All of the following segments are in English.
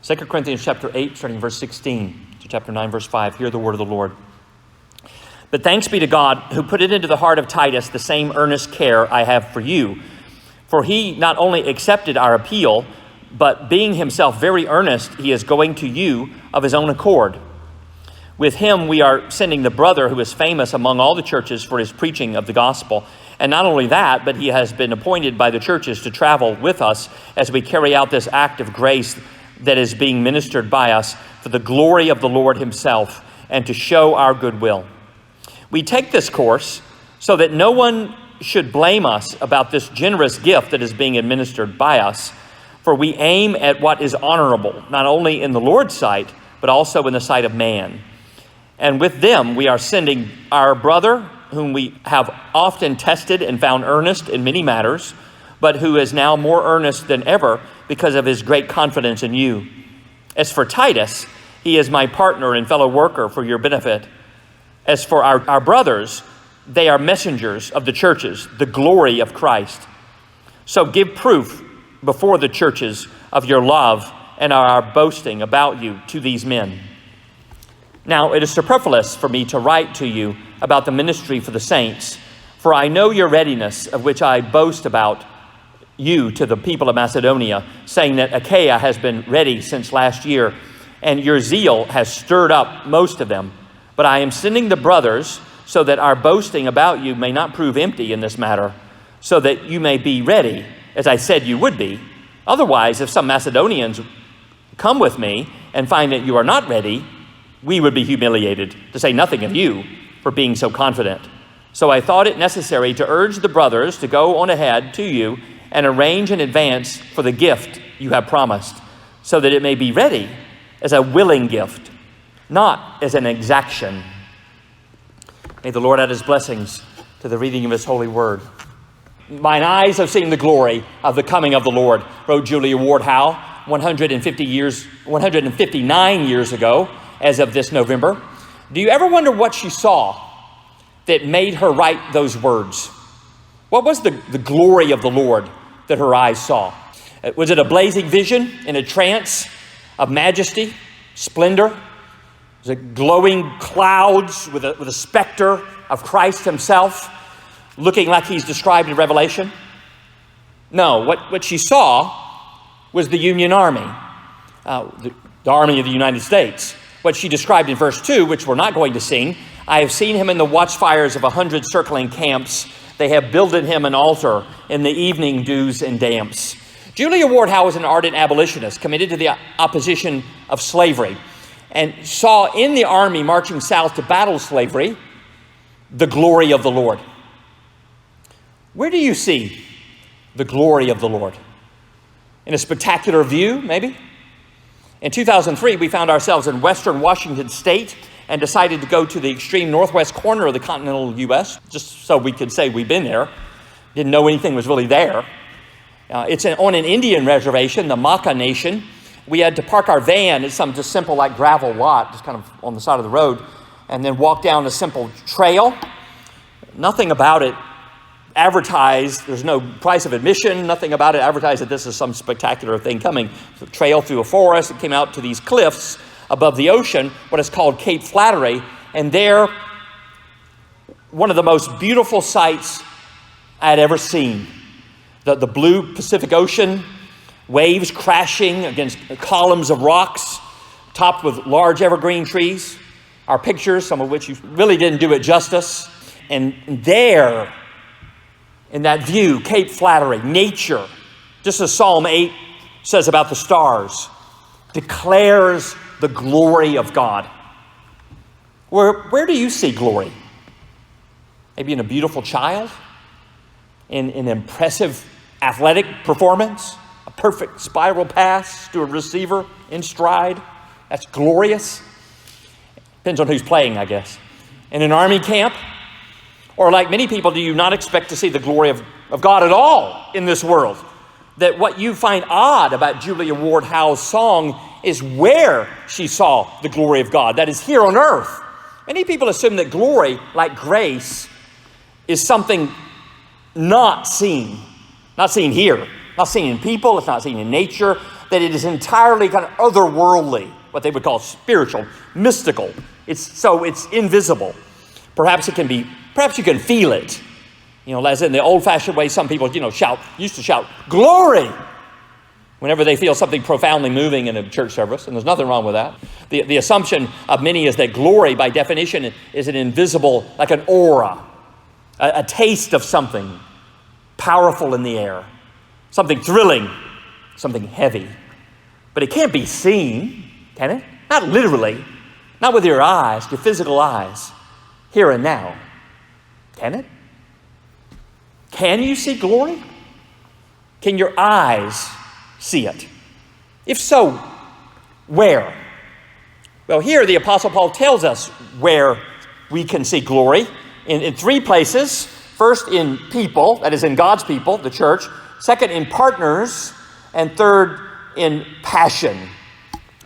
2 Corinthians chapter 8, starting verse 16 to chapter 9, verse 5. Hear the word of the Lord. But thanks be to God who put it into the heart of Titus the same earnest care I have for you. For he not only accepted our appeal, but being himself very earnest, he is going to you of his own accord. With him we are sending the brother who is famous among all the churches for his preaching of the gospel. And not only that, but he has been appointed by the churches to travel with us as we carry out this act of grace that is being ministered by us for the glory of the Lord himself and to show our goodwill. We take this course so that no one should blame us about this generous gift that is being administered by us, for we aim at what is honorable, not only in the Lord's sight, but also in the sight of man. And with them we are sending our brother, whom we have often tested and found earnest in many matters, but who is now more earnest than ever because of his great confidence in you. As for Titus, he is my partner and fellow worker for your benefit. As for our brothers, they are messengers of the churches, the glory of Christ. So give proof before the churches of your love and our boasting about you to these men. Now it is superfluous for me to write to you about the ministry for the saints, for I know your readiness, of which I boast about you to the people of Macedonia, saying that Achaia has been ready since last year, and your zeal has stirred up most of them. But I am sending the brothers so that our boasting about you may not prove empty in this matter, so that you may be ready, as I said you would be. Otherwise, if some Macedonians come with me and find that you are not ready, we would be humiliated, to say nothing of you, for being so confident. So I thought it necessary to urge the brothers to go on ahead to you and arrange in advance for the gift you have promised, so that it may be ready as a willing gift, not as an exaction. May the Lord add his blessings to the reading of his holy word. Mine eyes have seen the glory of the coming of the Lord, wrote Julia Ward Howe 159 years ago, as of this November. Do you ever wonder what she saw that made her write those words? What was the glory of the Lord that her eyes saw? Was it a blazing vision in a trance of majesty, splendor? Was it glowing clouds with a specter of Christ himself looking like he's described in Revelation? No, what she saw was the Union Army, the Army of the United States. What she described in verse 2, which we're not going to sing, I have seen him in the watchfires of 100 circling camps. They have builded him an altar in the evening dews and damps. Julia Ward Howe was an ardent abolitionist committed to the opposition of slavery and saw in the army marching south to battle slavery the glory of the Lord. Where do you see the glory of the Lord? In a spectacular view, maybe? In 2003, we found ourselves in western Washington state and decided to go to the extreme northwest corner of the continental U.S., just so we could say we've been there. Didn't know anything was really there. It's on an Indian reservation, the Maka Nation. We had to park our van at some just simple like gravel lot, just kind of on the side of the road, and then walk down a simple trail. Nothing about it advertised. There's no price of admission. Nothing about it advertised that this is some spectacular thing coming. The trail through a forest. It came out to these cliffs above the ocean, what is called Cape Flattery. And there, one of the most beautiful sights I had ever seen. The blue Pacific Ocean, waves crashing against columns of rocks, topped with large evergreen trees. Our pictures, some of which you really didn't do it justice. And there, in that view, Cape Flattery, nature, just as Psalm 8 says about the stars, declares the glory of God. Where do you see glory? Maybe in a beautiful child? In an impressive athletic performance? A perfect spiral pass to a receiver in stride? That's glorious. Depends on who's playing, I guess. In an army camp? Or like many people, do you not expect to see the glory of God at all in this world? That what you find odd about Julia Ward Howe's song is where she saw the glory of God. That is here on earth. Many people assume that glory, like grace, is something not seen here. Not seen in people, it's not seen in nature. that it is entirely kind of otherworldly, what they would call spiritual, mystical. It's invisible. Perhaps you can feel it. As in the old-fashioned way, some people, used to shout, "Glory!" whenever they feel something profoundly moving in a church service, and there's nothing wrong with that. The assumption of many is that glory, by definition, is an invisible, like an aura, a taste of something powerful in the air, something thrilling, something heavy. But it can't be seen, can it? Not literally, not with your eyes, your physical eyes, here and now. Can it? Can you see glory? Can your eyes see it? If so, where? Well, here the Apostle Paul tells us where we can see glory in three places. First, in people, that is in God's people, the church. Second, in partners. And third, in passion.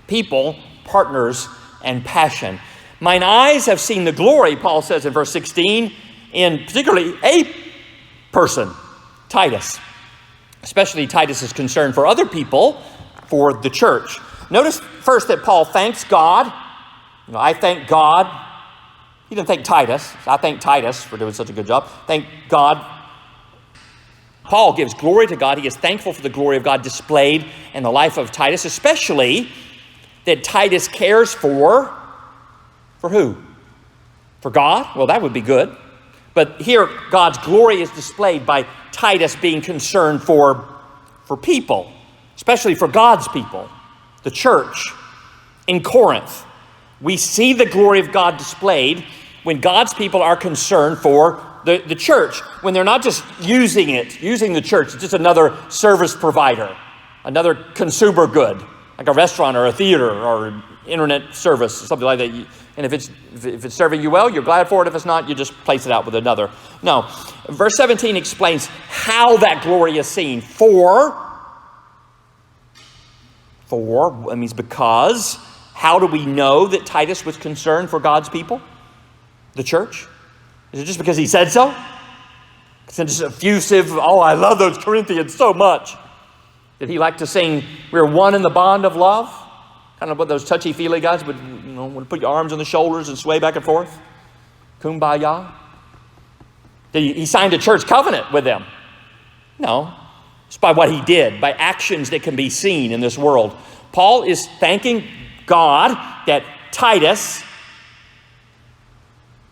People, partners, and passion. Mine eyes have seen the glory, Paul says in verse 16, in particularly a person, Titus. Especially Titus' concern for other people, for the church. Notice first that Paul thanks God. I thank God. He didn't thank Titus. I thank Titus for doing such a good job. Thank God. Paul gives glory to God. He is thankful for the glory of God displayed in the life of Titus, especially that Titus cares for who? For God? Well, that would be good. But here, God's glory is displayed by Titus being concerned for people, especially for God's people, the church in Corinth. We see the glory of God displayed when God's people are concerned for the church, when they're not just using the church, it's just another service provider, another consumer good, like a restaurant or a theater or internet service, something like that. And if it's serving you well, you're glad for it. If it's not, you just place it out with another. No. Verse 17 explains how that glory is seen. It means because. How do we know that Titus was concerned for God's people? The church? Is it just because he said so? It's just effusive, I love those Corinthians so much. Did he like to sing, "We're one in the bond of love"? Kind of what those touchy-feely guys would, would put your arms on the shoulders and sway back and forth. Kumbaya. He signed a church covenant with them. No. It's by what he did, by actions that can be seen in this world. Paul is thanking God that Titus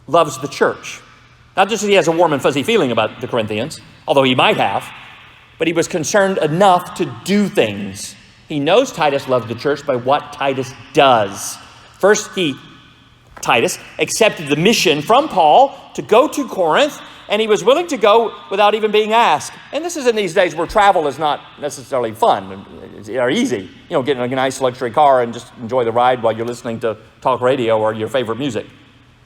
loves the church. Not just that he has a warm and fuzzy feeling about the Corinthians, although he might have, but he was concerned enough to do things. He knows Titus loves the church by what Titus does. First, Titus, accepted the mission from Paul to go to Corinth, and he was willing to go without even being asked. And this is in these days where travel is not necessarily fun or easy. Get in a nice luxury car and just enjoy the ride while you're listening to talk radio or your favorite music.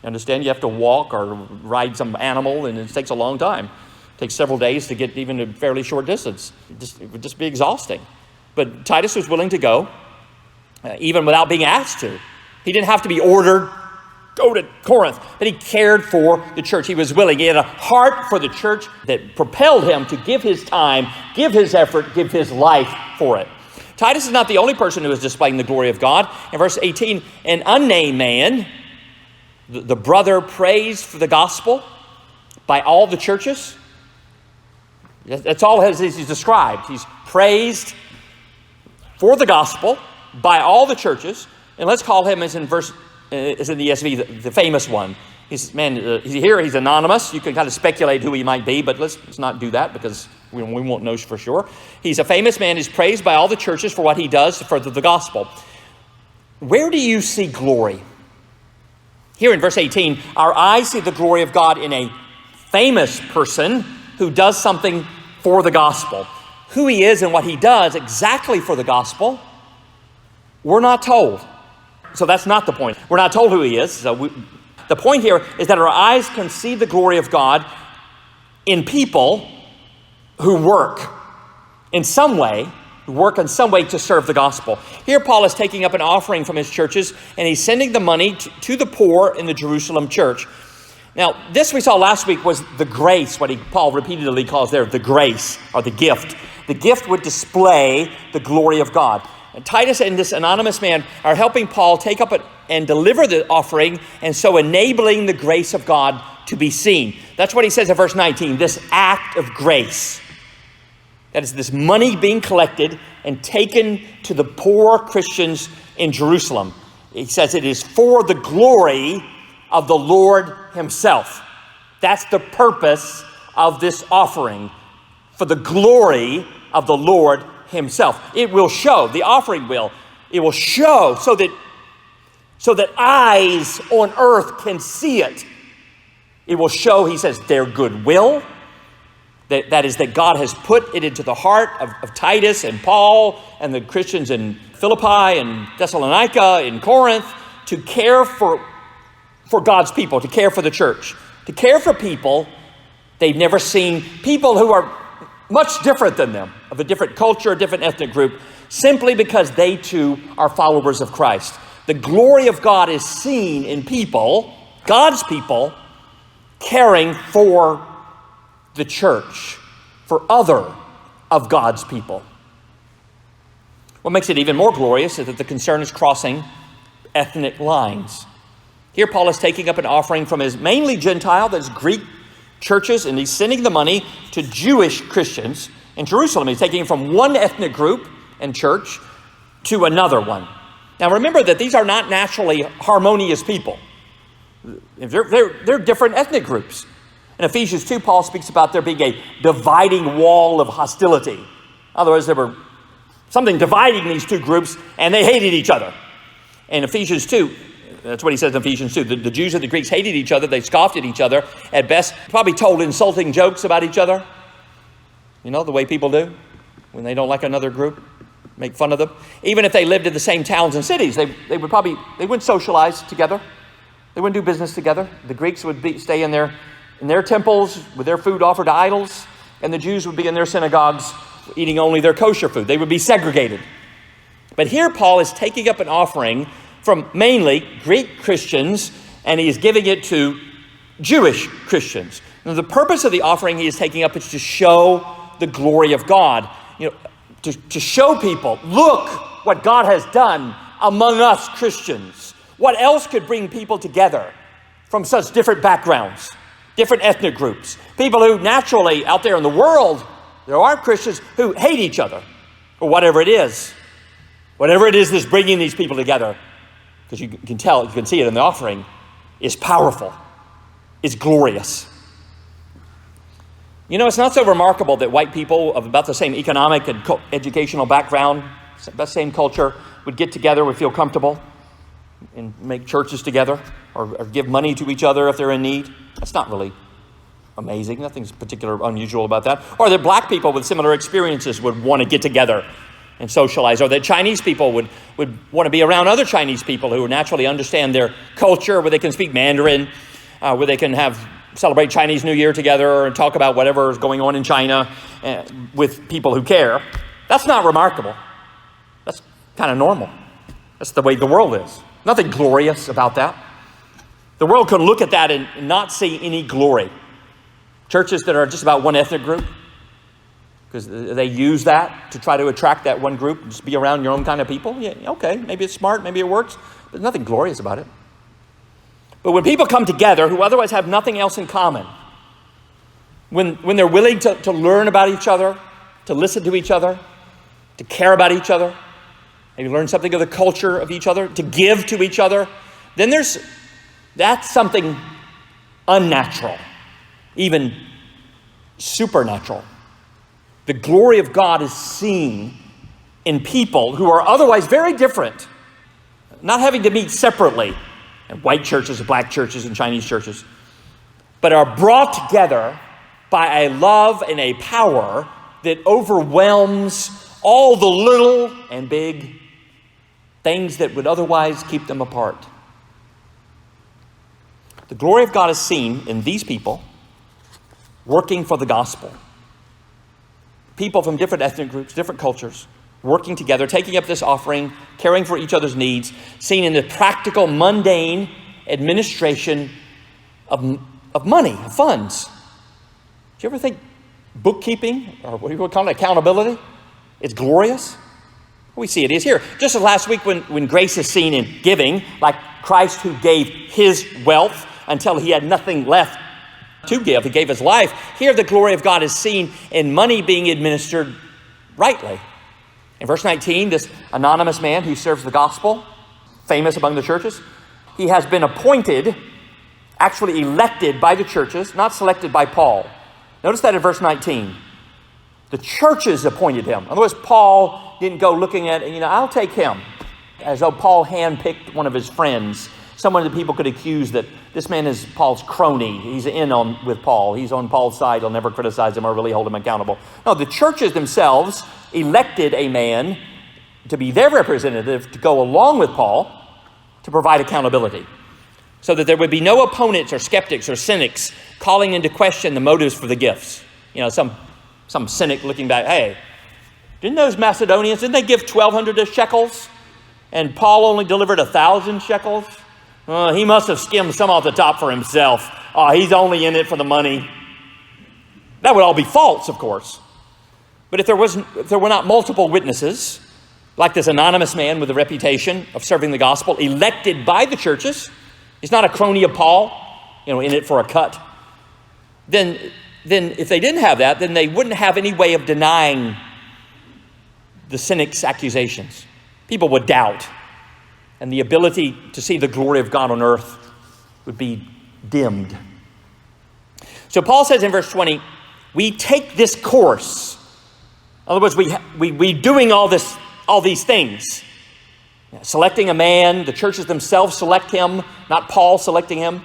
You understand? You have to walk or ride some animal, and it takes a long time. It takes several days to get even a fairly short distance. It would just be exhausting. But Titus was willing to go, even without being asked to. He didn't have to be ordered, go to Corinth, but he cared for the church. He was willing. He had a heart for the church that propelled him to give his time, give his effort, give his life for it. Titus is not the only person who is displaying the glory of God. In verse 18, an unnamed man, the brother praised for the gospel by all the churches. That's all he's described. He's praised for the gospel by all the churches. And let's call him, as in the ESV, the famous one. He's here, he's anonymous. You can kind of speculate who he might be, but let's not do that because we won't know for sure. He's a famous man. He's praised by all the churches for what he does to further the gospel. Where do you see glory? Here in verse 18, our eyes see the glory of God in a famous person who does something for the gospel. Who he is and what he does exactly for the gospel, we're not told. So that's not the point. We're not told who he is. The point here is that our eyes can see the glory of God in people who work in some way to serve the gospel. Here Paul is taking up an offering from his churches, and he's sending the money to the poor in the Jerusalem church. Now, this we saw last week was the grace, what Paul repeatedly calls there, the grace or the gift. The gift would display the glory of God. Titus and this anonymous man are helping Paul take up and deliver the offering, and so enabling the grace of God to be seen. That's what he says in verse 19, this act of grace. That is this money being collected and taken to the poor Christians in Jerusalem. He says it is for the glory of the Lord himself. That's the purpose of this offering, for the glory of the Lord himself. It will show, the offering will, it will show so that eyes on earth can see it. It will show, he says, their goodwill. That is that God has put it into the heart of Titus and Paul and the Christians in Philippi and Thessalonica and Corinth to care for God's people, to care for the church, to care for people they've never seen, people who are much different than them, of a different culture, a different ethnic group, simply because they too are followers of Christ. The glory of God is seen in people, God's people, caring for the church, for other of God's people. What makes it even more glorious is that the concern is crossing ethnic lines. Here Paul is taking up an offering from his mainly Gentile, that is Greek churches, and he's sending the money to Jewish Christians in Jerusalem. He's taking it from one ethnic group and church to another one. Now remember that these are not naturally harmonious people. They're different ethnic groups. In Ephesians 2, Paul speaks about there being a dividing wall of hostility. In other words, there were something dividing these two groups, and they hated each other. In Ephesians 2, that's what he says in Ephesians 2. The Jews and the Greeks hated each other. They scoffed at each other. At best, probably told insulting jokes about each other. You know, the way people do when they don't like another group, make fun of them. Even if they lived in the same towns and cities, they wouldn't socialize together. They wouldn't do business together. The Greeks would stay in their temples with their food offered to idols, and the Jews would be in their synagogues eating only their kosher food. They would be segregated. But here Paul is taking up an offering from mainly Greek Christians, and he is giving it to Jewish Christians. Now, the purpose of the offering he is taking up is to show the glory of God. You know, to show people, look what God has done among us Christians. What else could bring people together from such different backgrounds, different ethnic groups, people who naturally out there in the world, there are Christians who hate each other, or whatever it is that's bringing these people together, because you can see it in the offering, is powerful, is glorious. You know, it's not so remarkable that white people of about the same economic and educational background, about the same culture, would get together, would feel comfortable, and make churches together, or give money to each other if they're in need. That's not really amazing. Nothing's particularly unusual about that. Or that black people with similar experiences would want to get together and socialize. Or that Chinese people would want to be around other Chinese people who naturally understand their culture, where they can speak Mandarin, where they can celebrate Chinese New Year together and talk about whatever is going on in China with people who care. That's not remarkable. That's kind of normal. That's the way the world is. Nothing glorious about that. The world can look at that and not see any glory. Churches that are just about one ethnic group, because they use that to try to attract that one group, just be around your own kind of people. Yeah, okay, maybe it's smart, maybe it works, but there's nothing glorious about it. But when people come together who otherwise have nothing else in common, when they're willing to learn about each other, to listen to each other, to care about each other, maybe learn something of the culture of each other, to give to each other, then that's something unnatural, even supernatural. The glory of God is seen in people who are otherwise very different, not having to meet separately, in white churches, black churches, and Chinese churches, but are brought together by a love and a power that overwhelms all the little and big things that would otherwise keep them apart. The glory of God is seen in these people working for the gospel. People from different ethnic groups, different cultures, working together, taking up this offering, caring for each other's needs, seen in the practical, mundane administration of money, of funds. Do you ever think bookkeeping, or what do you call it, accountability, is glorious? We see it is here. Just as last week when grace is seen in giving, like Christ who gave his wealth until he had nothing left to give. He gave his life. Here the glory of God is seen in money being administered rightly. In verse 19, this anonymous man who serves the gospel, famous among the churches, he has been appointed, actually elected by the churches, not selected by Paul. Notice that in verse 19. The churches appointed him. In other words, Paul didn't go looking at, I'll take him. As though Paul handpicked one of his friends, someone that people could accuse that this man is Paul's crony. He's in on with Paul. He's on Paul's side. He'll never criticize him or really hold him accountable. No, the churches themselves elected a man to be their representative to go along with Paul to provide accountability, so that there would be no opponents or skeptics or cynics calling into question the motives for the gifts. Some cynic looking back, hey, didn't those Macedonians, didn't they give 1,200 shekels? And Paul only delivered 1,000 shekels? He must have skimmed some off the top for himself. He's only in it for the money. That would all be false, of course. But if there were not multiple witnesses, like this anonymous man with a reputation of serving the gospel, elected by the churches, he's not a crony of Paul, in it for a cut, then if they didn't have that, then they wouldn't have any way of denying the cynic's accusations. People would doubt, and the ability to see the glory of God on earth would be dimmed. So Paul says in verse 20, we take this course. In other words, we doing all these things. Selecting a man, the churches themselves select him, not Paul selecting him.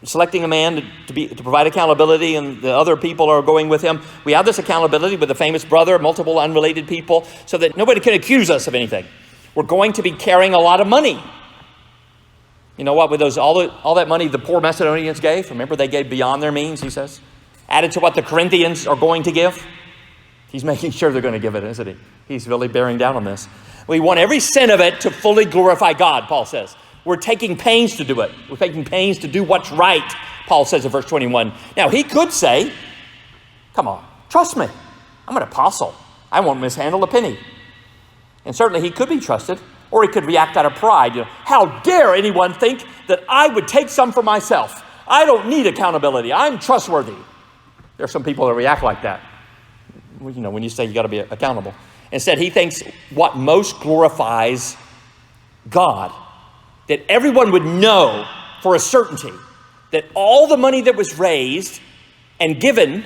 Selecting a man to provide accountability, and the other people are going with him. We have this accountability with a famous brother, multiple unrelated people, so that nobody can accuse us of anything. We're going to be carrying a lot of money. You know what? With all that money the poor Macedonians gave, remember they gave beyond their means, he says, added to what the Corinthians are going to give. He's making sure they're going to give it, isn't he? He's really bearing down on this. We want every cent of it to fully glorify God, Paul says. We're taking pains to do it. We're taking pains to do what's right, Paul says in verse 21. Now, he could say, come on, trust me. I'm an apostle. I won't mishandle a penny. And certainly he could be trusted, or he could react out of pride. How dare anyone think that I would take some for myself? I don't need accountability. I'm trustworthy. There are some people that react like that. When you say you got to be accountable. Instead, he thinks what most glorifies God, that everyone would know for a certainty that all the money that was raised and given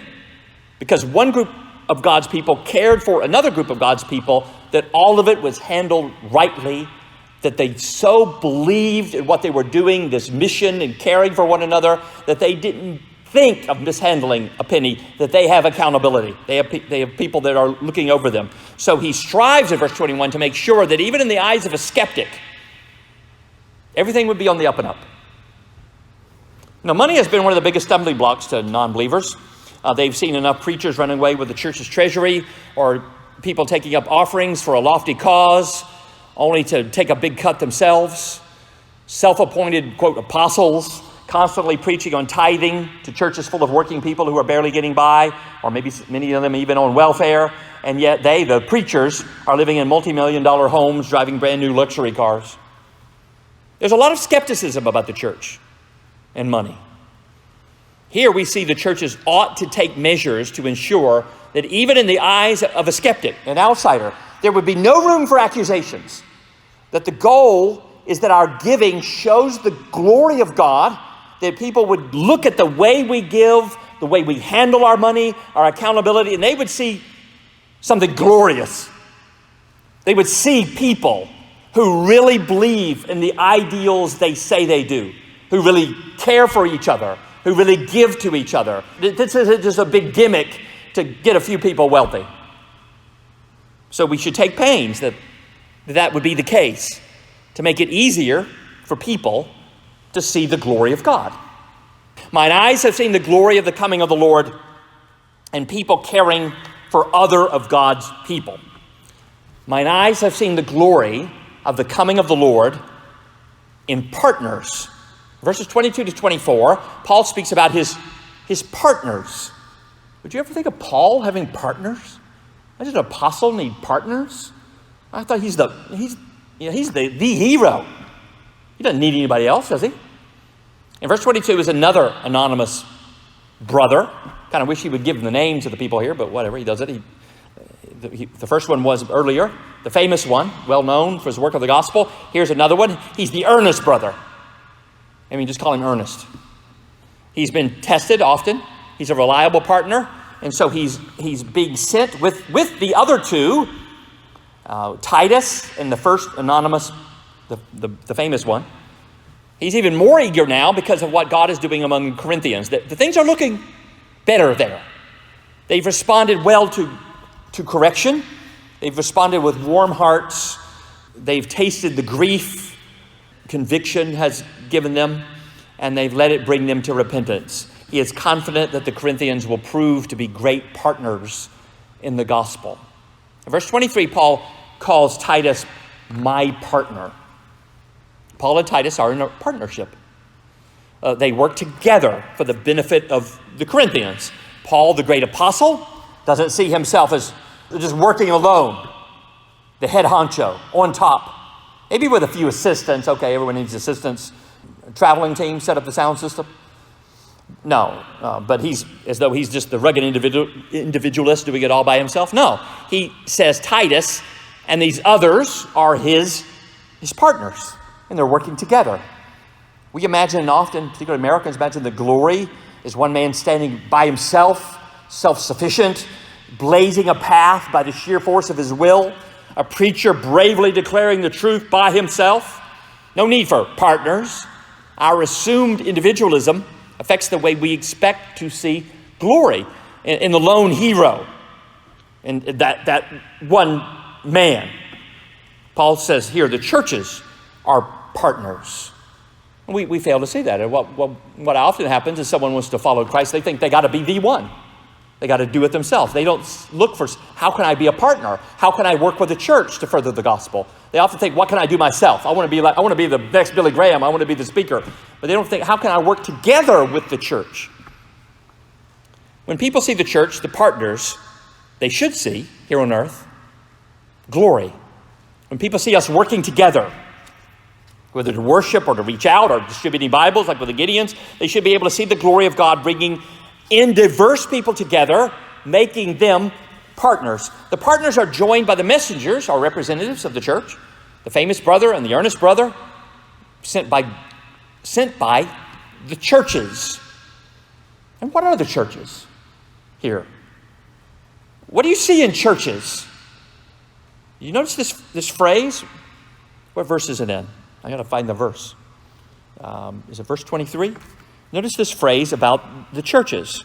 because one group of God's people cared for another group of God's people, that all of it was handled rightly, that they so believed in what they were doing, this mission and caring for one another, that they didn't think of mishandling a penny, that they have accountability. They have people that are looking over them. So he strives in verse 21 to make sure that even in the eyes of a skeptic, everything would be on the up and up. Money has been one of the biggest stumbling blocks to non-believers. They've seen enough preachers running away with the church's treasury, or people taking up offerings for a lofty cause, only to take a big cut themselves. Self-appointed, quote, apostles, constantly preaching on tithing to churches full of working people who are barely getting by, or maybe many of them even on welfare. And yet they, the preachers, are living in multi-million-dollar homes, driving brand new luxury cars. There's a lot of skepticism about the church and money. Here we see the churches ought to take measures to ensure that even in the eyes of a skeptic, an outsider, there would be no room for accusations. That the goal is that our giving shows the glory of God, that people would look at the way we give, the way we handle our money, our accountability, and they would see something glorious. They would see people who really believe in the ideals they say they do, who really care for each other, who really give to each other. This isn't just a big gimmick to get a few people wealthy. So we should take pains that would be the case, to make it easier for people to see the glory of God. Mine eyes have seen the glory of the coming of the Lord, and people caring for other of God's people. Mine eyes have seen the glory of the coming of the Lord in partners. Verses 22 to 24, Paul speaks about his partners. Would you ever think of Paul having partners? Does an apostle need partners? I thought he's the hero. He doesn't need anybody else, does he? In verse 22 is another anonymous brother. Kind of wish he would give the names of the people here, but whatever, he does it. The first one was earlier, the famous one, well known for his work of the gospel. Here's another one. He's the earnest brother. I mean, just call him Ernest. He's been tested often. He's a reliable partner. And so he's being sent with the other two, Titus and the first anonymous, the famous one. He's even more eager now because of what God is doing among the Corinthians. The things are looking better there. They've responded well to correction. They've responded with warm hearts. They've tasted the grief conviction has given them, and they've let it bring them to repentance. He is confident that the Corinthians will prove to be great partners in the gospel. In verse 23, Paul calls Titus my partner. Paul and Titus are in a partnership. They work together for the benefit of the Corinthians. Paul, the great apostle, doesn't see himself as just working alone, the head honcho, on top. Maybe with a few assistants. Okay, everyone needs assistants. Traveling team, set up the sound system. No, but he's as though he's just the rugged individualist doing it all by himself. No, he says Titus and these others are his partners, and they're working together. We imagine often, particularly Americans, imagine the glory is one man standing by himself, self-sufficient, blazing a path by the sheer force of his will, a preacher bravely declaring the truth by himself. No need for partners. Our assumed individualism affects the way we expect to see glory in the lone hero, and that one man. Paul says here the churches are partners. We fail to see that. And what often happens is someone wants to follow Christ. They think they got to be the one. They got to do it themselves. They don't look for, how can I be a partner? How can I work with the church to further the gospel? They often think, what can I do myself? I want to be the next Billy Graham. I want to be the speaker. But they don't think, how can I work together with the church? When people see the church, the partners, they should see here on earth glory. When people see us working together, whether to worship or to reach out or distributing Bibles like with the Gideons, they should be able to see the glory of God bringing in diverse people together, making them partners. The partners are joined by the messengers, or representatives of the church, the famous brother and the earnest brother, sent by the churches. And what are the churches here? What do you see in churches? You notice this phrase? What verse is it in? I got to find the verse. Is it verse 23? Notice this phrase about the churches.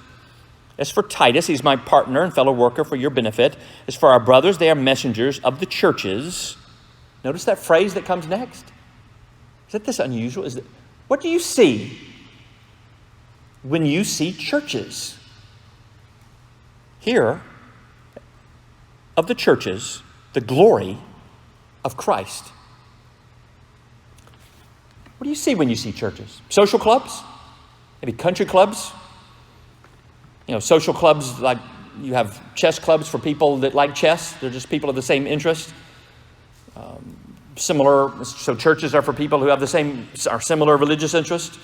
As for Titus, he's my partner and fellow worker for your benefit. As for our brothers, they are messengers of the churches. Notice that phrase that comes next. Isn't this unusual? What do you see when you see churches? Here, of the churches, the glory of Christ. What do you see when you see churches? Social clubs? Maybe country clubs? Social clubs, like you have chess clubs for people that like chess. They're just people of the same interest. So churches are for people who have similar religious interests.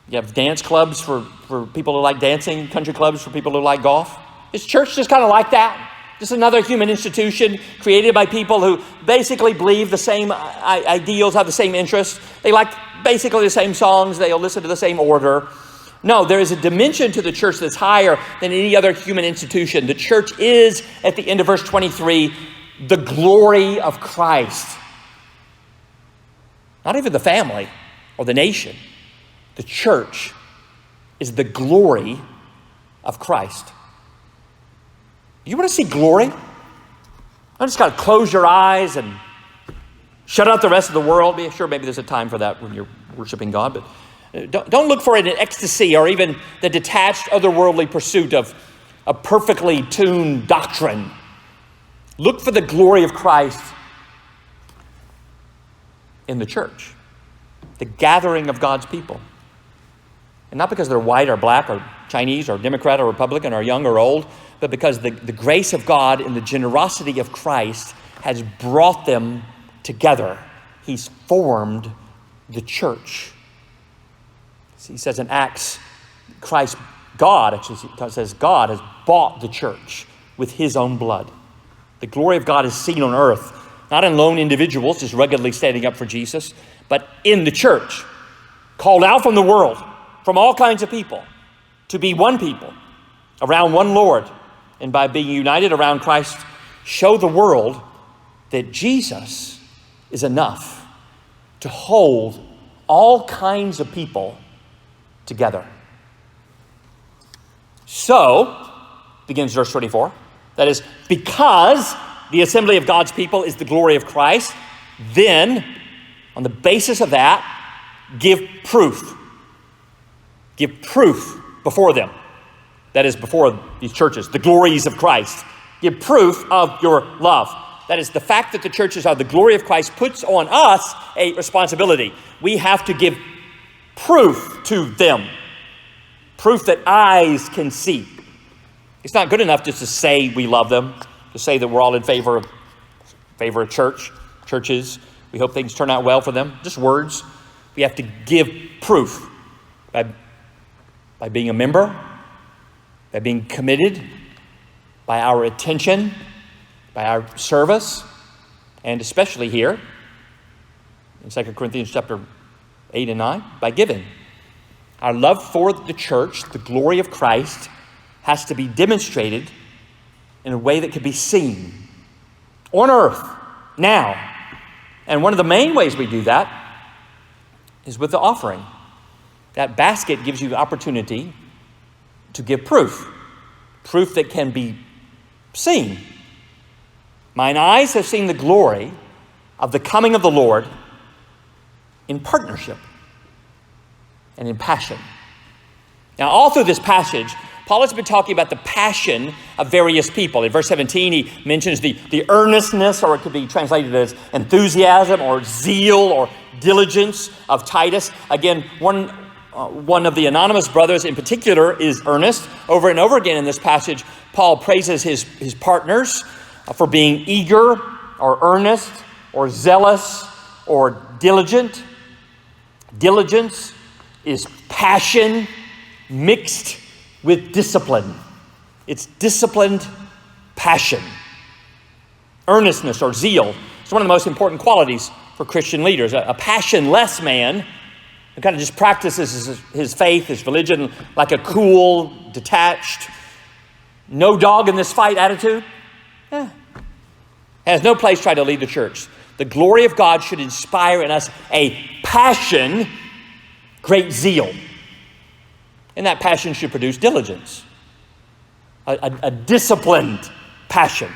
You have dance clubs for people who like dancing, country clubs for people who like golf. Is church just kind of like that? Just another human institution created by people who basically believe the same ideals, have the same interests. They like basically the same songs. They'll listen to the same order. No, there is a dimension to the church that's higher than any other human institution. The church is, at the end of verse 23, the glory of Christ. Not even the family or the nation. The church is the glory of Christ. You want to see glory? I just got to close your eyes and shut out the rest of the world. Sure, maybe there's a time for that when you're worshiping God, but don't look for it in ecstasy or even the detached, otherworldly pursuit of a perfectly tuned doctrine. Look for the glory of Christ in the church, the gathering of God's people. And not because they're white or black or Chinese or Democrat or Republican or young or old, but because the grace of God and the generosity of Christ has brought them together. He's formed the church. He says in Acts, God says God has bought the church with his own blood. The glory of God is seen on earth, not in lone individuals just ruggedly standing up for Jesus, but in the church, called out from the world, from all kinds of people, to be one people, around one Lord, and by being united around Christ, show the world that Jesus is enough to hold all kinds of people together. So, begins verse 24, that is, because the assembly of God's people is the glory of Christ, then, on the basis of that, give proof. Give proof before them. That is, before these churches, the glories of Christ. Give proof of your love. That is, the fact that the churches are the glory of Christ puts on us a responsibility. We have to give proof to them. Proof that eyes can see. It's not good enough just to say we love them, to say that we're all in favor of churches. We hope things turn out well for them. Just words. We have to give proof by being a member, by being committed, by our attention, by our service, and especially here in 2 Corinthians chapter 8 and 9, by giving. Our love for the church, the glory of Christ, has to be demonstrated in a way that can be seen on earth now. And one of the main ways we do that is with the offering. That basket gives you the opportunity to give proof that can be seen. Mine eyes have seen the glory of the coming of the Lord in partnership and in passion. Now, all through this passage, Paul has been talking about the passion of various people. In verse 17, he mentions the earnestness, or it could be translated as enthusiasm or zeal or diligence of Titus. Again, one of the anonymous brothers in particular is earnest. Over and over again in this passage, Paul praises his partners for being eager or earnest or zealous or diligent. Diligence is passion mixed with discipline. It's disciplined passion. Earnestness or zeal is one of the most important qualities for Christian leaders. A passionless man who kind of just practices his faith, his religion, like a cool, detached, no dog in this fight attitude, has no place trying to lead the church. The glory of God should inspire in us a passion, great zeal. And that passion should produce diligence, a disciplined passion.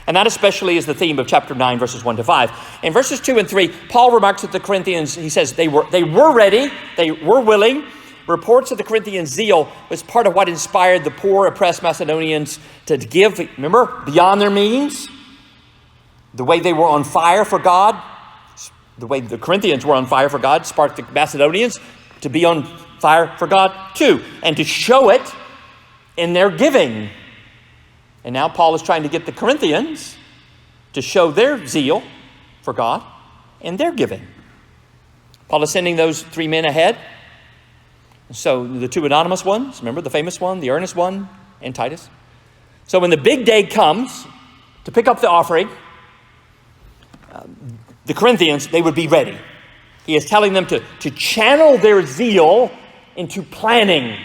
And that especially is the theme of chapter 9, verses 1 to 5. In verses 2 and 3, Paul remarks that the Corinthians, he says, they were ready, they were willing. Reports of the Corinthian zeal was part of what inspired the poor, oppressed Macedonians to give, remember, beyond their means. The way they were on fire for God, the way the Corinthians were on fire for God, sparked the Macedonians to be on fire for God too, and to show it in their giving. And now Paul is trying to get the Corinthians to show their zeal for God in their giving. Paul is sending those three men ahead. So the two anonymous ones, remember the famous one, the earnest one, and Titus. So when the big day comes to pick up the offering, the Corinthians, they would be ready. He is telling them to channel their zeal into planning.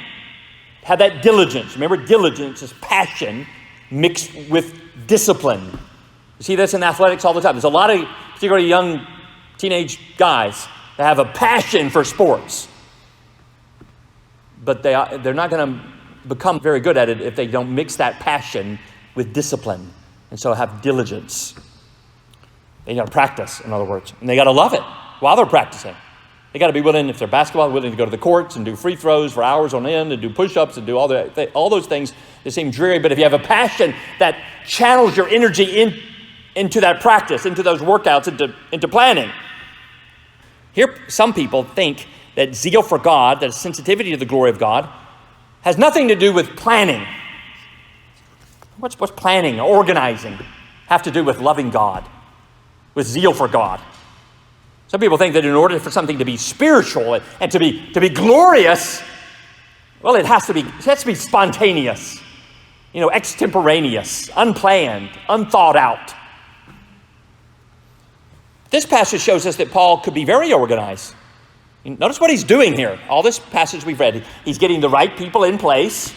Have that diligence. Remember, diligence is passion mixed with discipline. You see this in athletics all the time. There's a lot of particularly young teenage guys that have a passion for sports. But they're not going to become very good at it if they don't mix that passion with discipline. And so have diligence. They got to practice, in other words. And they got to love it while they're practicing. They got to be willing, if they're basketball, willing to go to the courts and do free throws for hours on end and do push-ups and do all those things that seem dreary. But if you have a passion that channels your energy into that practice, into those workouts, into planning. Here, some people think that zeal for God, that sensitivity to the glory of God, has nothing to do with planning. What's planning, organizing, have to do with loving God? with zeal for God. Some people think that in order for something to be spiritual and to be glorious, well, it has to be spontaneous, extemporaneous, unplanned, unthought out. This passage shows us that Paul could be very organized. Notice what he's doing here. All this passage we've read, he's getting the right people in place.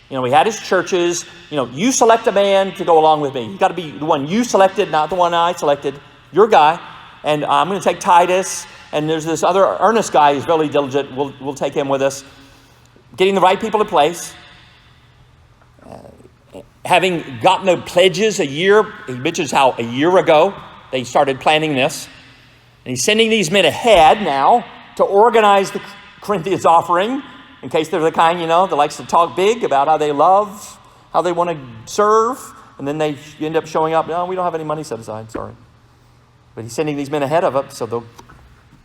He had his churches. You select a man to go along with me. You've got to be the one you selected, not the one I selected. Your guy. And I'm going to take Titus. And there's this other earnest guy who's really diligent. We'll take him with us. Getting the right people in place. Having gotten the pledges a year. He mentions how a year ago they started planning this. And he's sending these men ahead now to organize the Corinthians offering, in case they're the kind, that likes to talk big about how they love, how they want to serve, and then they end up showing up, no, we don't have any money set aside, sorry. But he's sending these men ahead of us, so they'll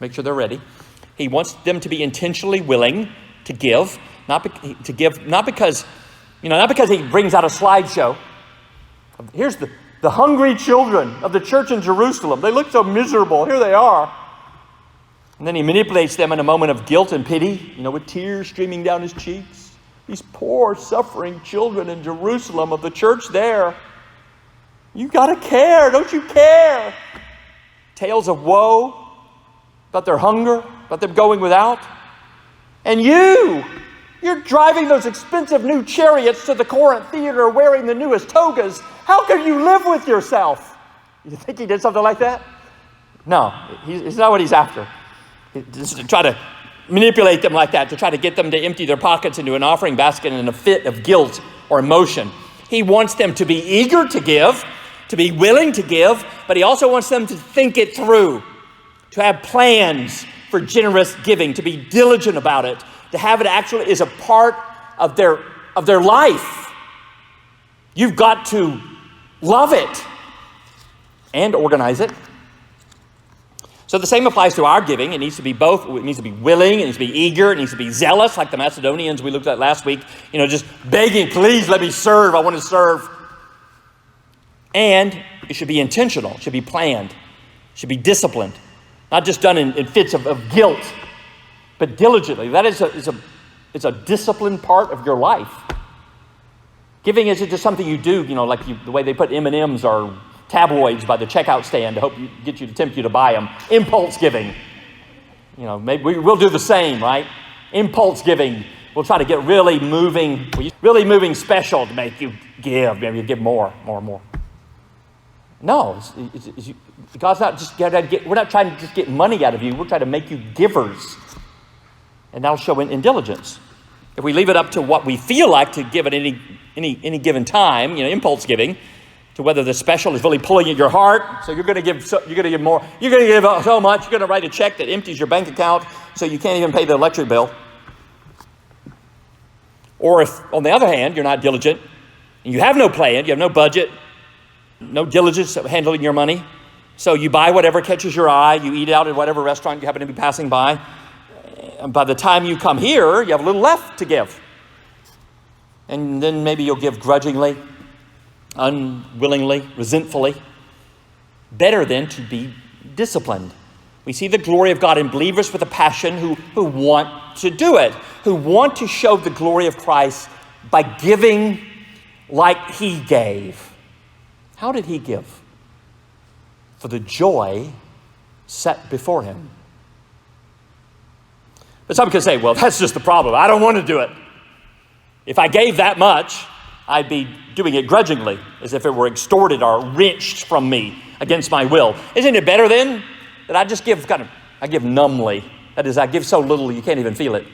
make sure they're ready. He wants them to be intentionally willing to give, not because he brings out a slideshow. Here's the hungry children of the church in Jerusalem. They look so miserable. Here they are. And then he manipulates them in a moment of guilt and pity, with tears streaming down his cheeks. These poor, suffering children in Jerusalem of the church there. You got to care. Don't you care? Tales of woe about their hunger, about them going without. And you're driving those expensive new chariots to the Corinth Theater wearing the newest togas. How can you live with yourself? You think he did something like that? No, it's not what he's after. Just to try to manipulate them like that, to try to get them to empty their pockets into an offering basket in a fit of guilt or emotion. He wants them to be eager to give, to be willing to give, but he also wants them to think it through, to have plans for generous giving, to be diligent about it, to have it actually is a part of their life. You've got to love it and organize it. So the same applies to our giving. It needs to be both. It needs to be willing. It needs to be eager. It needs to be zealous, like the Macedonians we looked at last week. Just begging, please let me serve. I want to serve. And it should be intentional. It should be planned. It should be disciplined. Not just done in fits of guilt, but diligently. That is a disciplined part of your life. Giving isn't just something you do, like the way they put M&Ms or tabloids by the checkout stand to tempt you to buy them. Impulse giving. Maybe we'll do the same, right? Impulse giving. We'll try to get really moving special to make you give. Maybe you give more. No, God's not just we're not trying to just get money out of you. We're trying to make you givers. And that'll show in diligence. If we leave it up to what we feel like to give at any given time, impulse giving, to whether the special is really pulling at your heart, so you're going to give more, you're going to give so much, you're going to write a check that empties your bank account so you can't even pay the electric bill. Or if, on the other hand, you're not diligent, and you have no plan, you have no budget, no diligence of handling your money, so you buy whatever catches your eye, you eat out at whatever restaurant you happen to be passing by, and by the time you come here, you have a little left to give. And then maybe you'll give grudgingly, unwillingly, resentfully. Better than to be disciplined. We see the glory of God in believers with a passion who want to do it, who want to show the glory of Christ by giving like he gave. How did he give? For the joy set before him. But some could say, well, that's just the problem. I don't want to do it. If I gave that much, I'd be doing it grudgingly, as if it were extorted or wrenched from me against my will. Isn't it better then that I just give I give numbly? That is, I give so little you can't even feel it.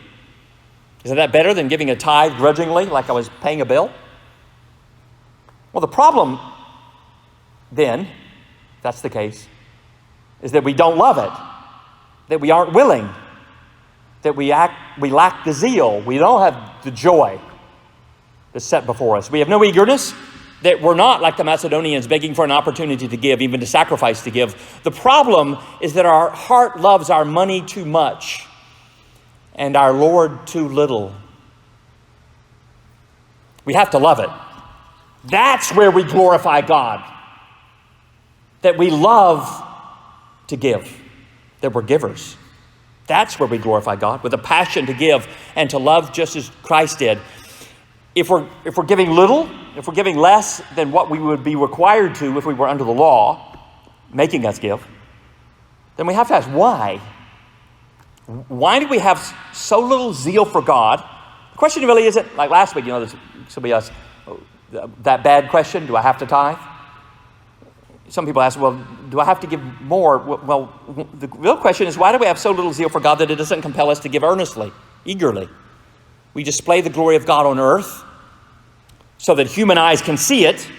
Isn't that better than giving a tithe grudgingly, like I was paying a bill? Well, the problem then, if that's the case, is that we don't love it, that we aren't willing, that we lack the zeal, we don't have the joy that's set before us. We have no eagerness, that we're not like the Macedonians begging for an opportunity to give, even to sacrifice to give. The problem is that our heart loves our money too much and our Lord too little. We have to love it. That's where we glorify God. That we love to give, that we're givers. That's where we glorify God, with a passion to give and to love just as Christ did. If we're giving little, if we're giving less than what we would be required to if we were under the law, making us give, then we have to ask why. Why do we have so little zeal for God? The question really isn't like last week, somebody asked that bad question, do I have to tithe? Some people ask, well, do I have to give more? Well, the real question is, why do we have so little zeal for God that it doesn't compel us to give earnestly, eagerly? We display the glory of God on earth so that human eyes can see it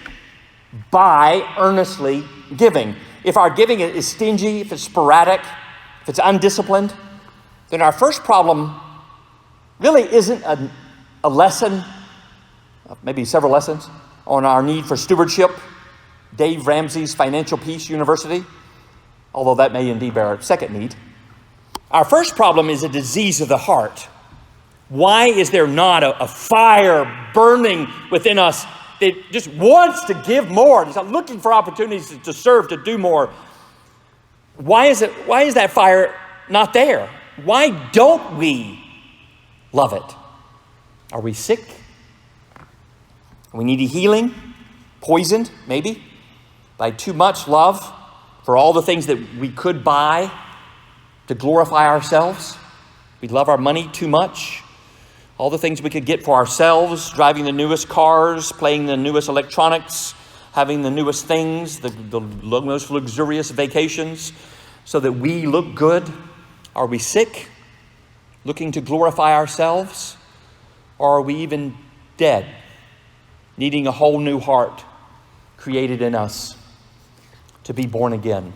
by earnestly giving. If our giving is stingy, if it's sporadic, if it's undisciplined, then our first problem really isn't a lesson, maybe several lessons, on our need for stewardship, Dave Ramsey's Financial Peace University, although that may indeed be our second need. Our first problem is a disease of the heart. Why is there not a fire burning within us that just wants to give more, just looking for opportunities to serve, to do more? Why is that fire not there? Why don't we love it? Are we sick? We need a healing, poisoned maybe by too much love for all the things that we could buy to glorify ourselves. We love our money too much. All the things we could get for ourselves, driving the newest cars, playing the newest electronics, having the newest things, the most luxurious vacations, so that we look good. Are we sick, looking to glorify ourselves? Or are we even dead, needing a whole new heart created in us to be born again?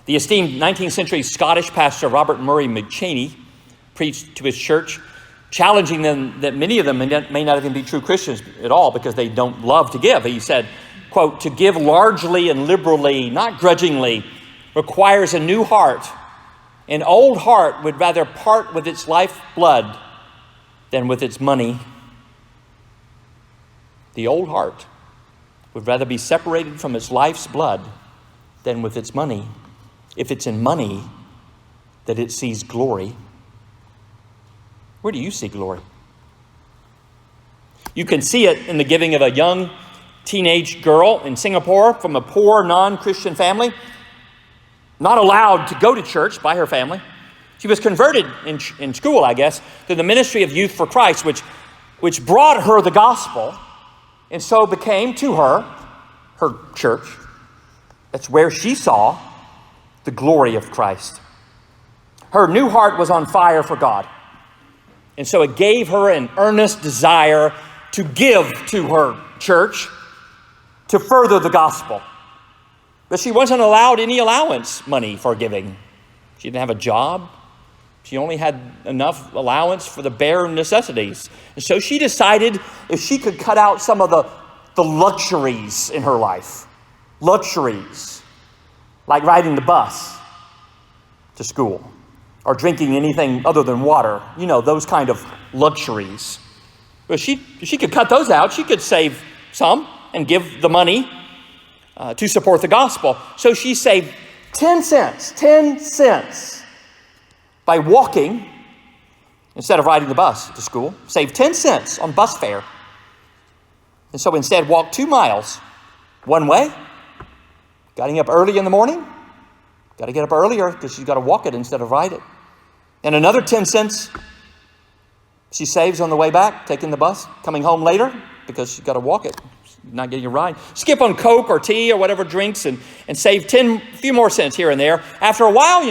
The esteemed 19th century Scottish pastor Robert Murray McChaney preached to his church, challenging them that many of them may not even be true Christians at all because they don't love to give. He said, quote, "To give largely and liberally, not grudgingly, requires a new heart. An old heart would rather part with its life blood than with its money." The old heart would rather be separated from its life's blood than with its money, if it's in money that it sees glory. Where do you see glory? You can see it in the giving of a young teenage girl in Singapore from a poor non-Christian family, not allowed to go to church by her family. She was converted in school, I guess, to the ministry of Youth for Christ, which brought her the gospel, and so became to her church. That's where she saw the glory of Christ. Her new heart was on fire for God, and so it gave her an earnest desire to give to her church to further the gospel. But she wasn't allowed any allowance money for giving. She didn't have a job. She only had enough allowance for the bare necessities. And so she decided if she could cut out some of the luxuries in her life, luxuries, like riding the bus to school or drinking anything other than water, those kind of luxuries. But she could cut those out. She could save some and give the money to support the gospel. So she saved 10 cents by walking instead of riding the bus to school. Saved 10 cents on bus fare. And so instead walked 2 miles one way, getting up early in the morning. Got to get up earlier because she's got to walk it instead of ride it. And another 10 cents she saves on the way back, taking the bus, coming home later because she's got to walk it, not getting a ride. Skip on Coke or tea or whatever drinks and save a few more cents here and there. After a while,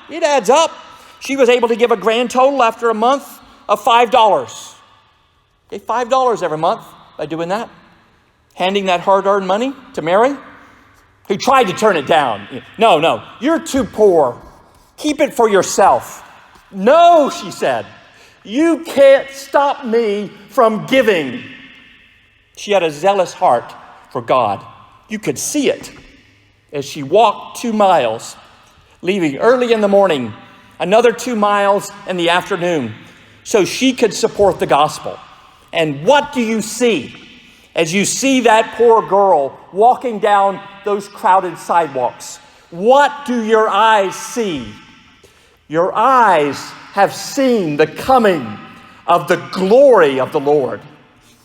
it adds up. She was able to give a grand total after a month of $5. Okay, $5 every month by doing that. Handing that hard-earned money to Mary, who tried to turn it down. No, you're too poor. Keep it for yourself. No, she said, you can't stop me from giving. She had a zealous heart for God. You could see it as she walked 2 miles, leaving early in the morning, another 2 miles in the afternoon, so she could support the gospel. And what do you see as you see that poor girl walking down those crowded sidewalks What do your eyes see? Your eyes have seen the coming of the glory of the Lord.